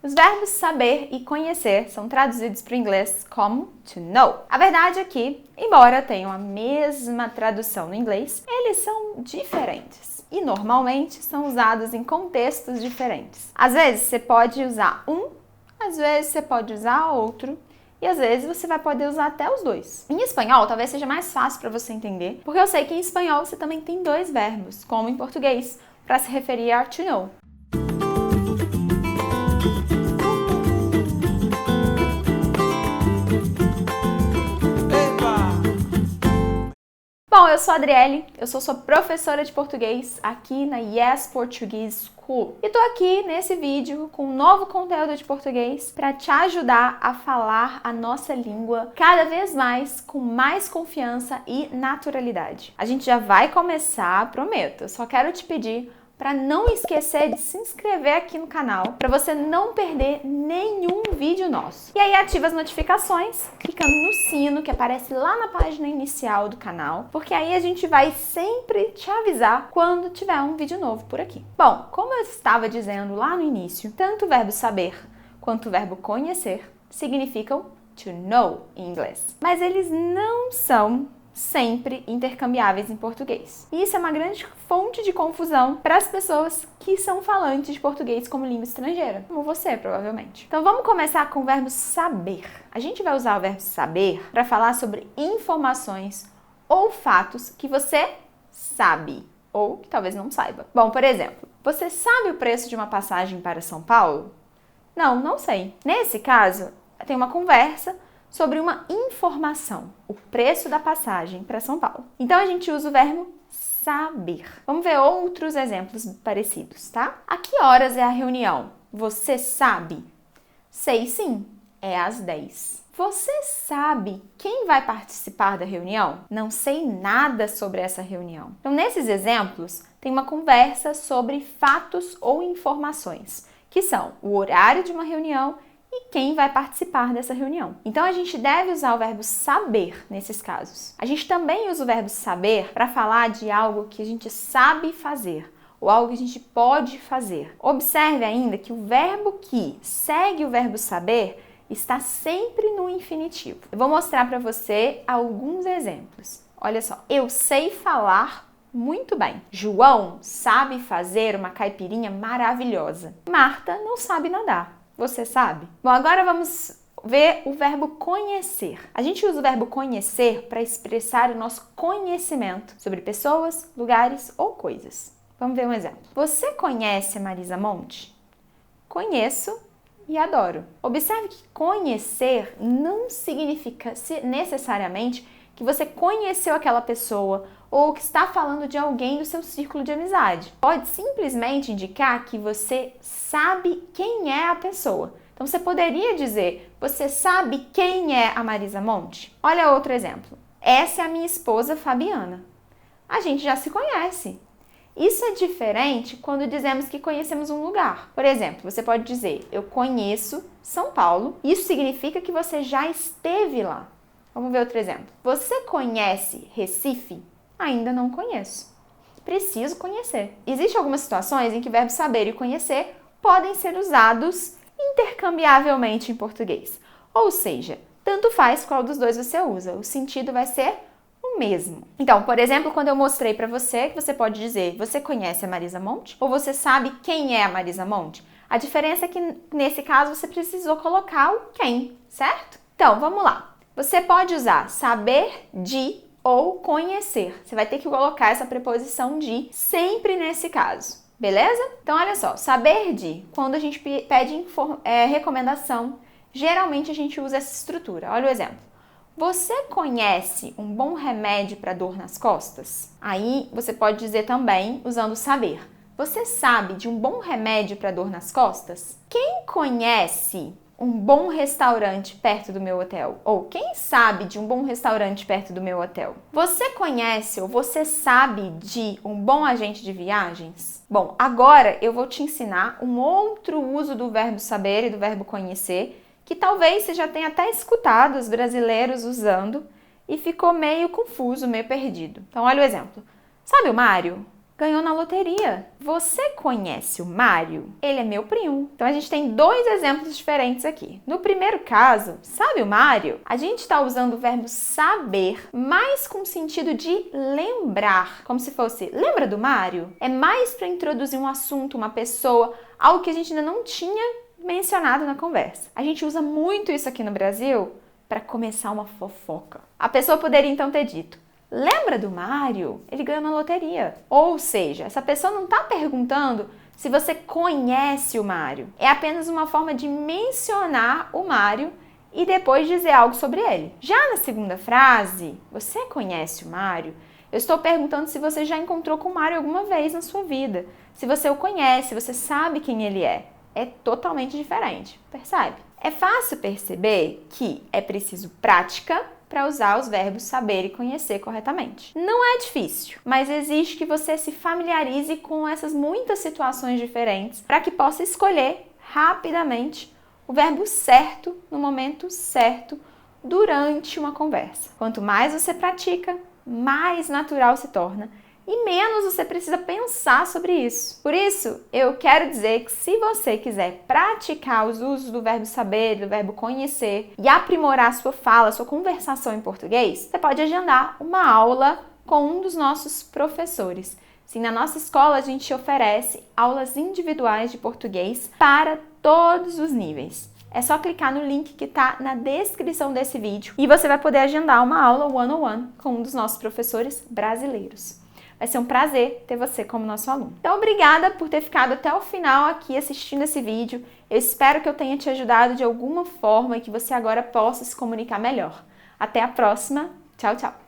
Os verbos saber e conhecer são traduzidos para o inglês como to know. A verdade é que, embora tenham a mesma tradução no inglês, eles são diferentes e normalmente são usados em contextos diferentes. Às vezes você pode usar um, às vezes você pode usar outro, e às vezes você vai poder usar até os dois. Em espanhol, talvez seja mais fácil para você entender, porque eu sei que em espanhol você também tem dois verbos, como em português, para se referir a to know. Bom, eu sou a Adriele, eu sou sua professora de português aqui na Yes Portuguese School. E tô aqui nesse vídeo com um novo conteúdo de português para te ajudar a falar a nossa língua cada vez mais com mais confiança e naturalidade. A gente já vai começar, prometo. Eu só quero te pedir para não esquecer de se inscrever aqui no canal, para você não perder nenhum vídeo nosso. E aí ativa as notificações, clicando no sino que aparece lá na página inicial do canal, porque aí a gente vai sempre te avisar quando tiver um vídeo novo por aqui. Bom, como eu estava dizendo lá no início, tanto o verbo saber quanto o verbo conhecer significam to know em inglês. Mas eles não são sempre intercambiáveis em português. E isso é uma grande fonte de confusão para as pessoas que são falantes de português como língua estrangeira, como você, provavelmente. Então vamos começar com o verbo saber. A gente vai usar o verbo saber para falar sobre informações ou fatos que você sabe ou que talvez não saiba. Bom, por exemplo, você sabe o preço de uma passagem para São Paulo? Não, não sei. Nesse caso, tem uma conversa sobre uma informação, o preço da passagem para São Paulo. Então a gente usa o verbo saber. Vamos ver outros exemplos parecidos, tá? A que horas é a reunião? Você sabe? Sei sim, é às 10. Você sabe quem vai participar da reunião? Não sei nada sobre essa reunião. Então, nesses exemplos, tem uma conversa sobre fatos ou informações, que são o horário de uma reunião e quem vai participar dessa reunião. Então, a gente deve usar o verbo saber nesses casos. A gente também usa o verbo saber para falar de algo que a gente sabe fazer ou algo que a gente pode fazer. Observe ainda que o verbo que segue o verbo saber está sempre no infinitivo. Eu vou mostrar para você alguns exemplos. Olha só, eu sei falar muito bem. João sabe fazer uma caipirinha maravilhosa. Marta não sabe nadar. Você sabe? Bom, agora vamos ver o verbo conhecer. A gente usa o verbo conhecer para expressar o nosso conhecimento sobre pessoas, lugares ou coisas. Vamos ver um exemplo. Você conhece a Marisa Monte? Conheço e adoro. Observe que conhecer não significa necessariamente que você conheceu aquela pessoa ou que está falando de alguém do seu círculo de amizade. Pode simplesmente indicar que você sabe quem é a pessoa. Então você poderia dizer, você sabe quem é a Marisa Monte? Olha outro exemplo. Essa é a minha esposa Fabiana. A gente já se conhece. Isso é diferente quando dizemos que conhecemos um lugar. Por exemplo, você pode dizer, eu conheço São Paulo. Isso significa que você já esteve lá. Vamos ver outro exemplo. Você conhece Recife? Ainda não conheço. Preciso conhecer. Existem algumas situações em que o verbo saber e conhecer podem ser usados intercambiavelmente em português. Ou seja, tanto faz qual dos dois você usa. O sentido vai ser o mesmo. Então, por exemplo, quando eu mostrei para você que você pode dizer, você conhece a Marisa Monte? Ou você sabe quem é a Marisa Monte? A diferença é que, nesse caso, você precisou colocar o quem, certo? Então, vamos lá. Você pode usar saber de ou conhecer. Você vai ter que colocar essa preposição de sempre nesse caso, beleza? Então, olha só, saber de, quando a gente pede recomendação, geralmente a gente usa essa estrutura. Olha o exemplo. Você conhece um bom remédio para dor nas costas? Aí, você pode dizer também, usando saber. Você sabe de um bom remédio para dor nas costas? Quem conhece um bom restaurante perto do meu hotel? Ou quem sabe de um bom restaurante perto do meu hotel? Você conhece ou você sabe de um bom agente de viagens? Bom, agora eu vou te ensinar um outro uso do verbo saber e do verbo conhecer, que talvez você já tenha até escutado os brasileiros usando e ficou meio confuso, meio perdido. Então, olha o exemplo. Sabe o Mário? ganhou na loteria. Você conhece o Mário? Ele é meu primo. Então a gente tem dois exemplos diferentes aqui. No primeiro caso, sabe o Mário? A gente está usando o verbo saber, mais com o sentido de lembrar, como se fosse, lembra do Mário? É mais para introduzir um assunto, uma pessoa, algo que a gente ainda não tinha mencionado na conversa. A gente usa muito isso aqui no Brasil para começar uma fofoca. A pessoa poderia então ter dito: lembra do Mário? Ele ganhou na loteria. Ou seja, essa pessoa não está perguntando se você conhece o Mário. É apenas uma forma de mencionar o Mário e depois dizer algo sobre ele. Já na segunda frase, você conhece o Mário? Eu estou perguntando se você já encontrou com o Mário alguma vez na sua vida. Se você o conhece, se você sabe quem ele é. É totalmente diferente, percebe? É fácil perceber que é preciso prática para usar os verbos saber e conhecer corretamente. Não é difícil, mas exige que você se familiarize com essas muitas situações diferentes para que possa escolher rapidamente o verbo certo no momento certo durante uma conversa. Quanto mais você pratica, mais natural se torna e menos você precisa pensar sobre isso. Por isso, eu quero dizer que se você quiser praticar os usos do verbo saber, do verbo conhecer e aprimorar a sua fala, a sua conversação em português, você pode agendar uma aula com um dos nossos professores. Sim, na nossa escola a gente oferece aulas individuais de português para todos os níveis. É só clicar no link que está na descrição desse vídeo e você vai poder agendar uma aula one-on-one com um dos nossos professores brasileiros. Vai ser um prazer ter você como nosso aluno. Então, obrigada por ter ficado até o final aqui assistindo esse vídeo. Eu espero que eu tenha te ajudado de alguma forma e que você agora possa se comunicar melhor. Até a próxima. Tchau, tchau!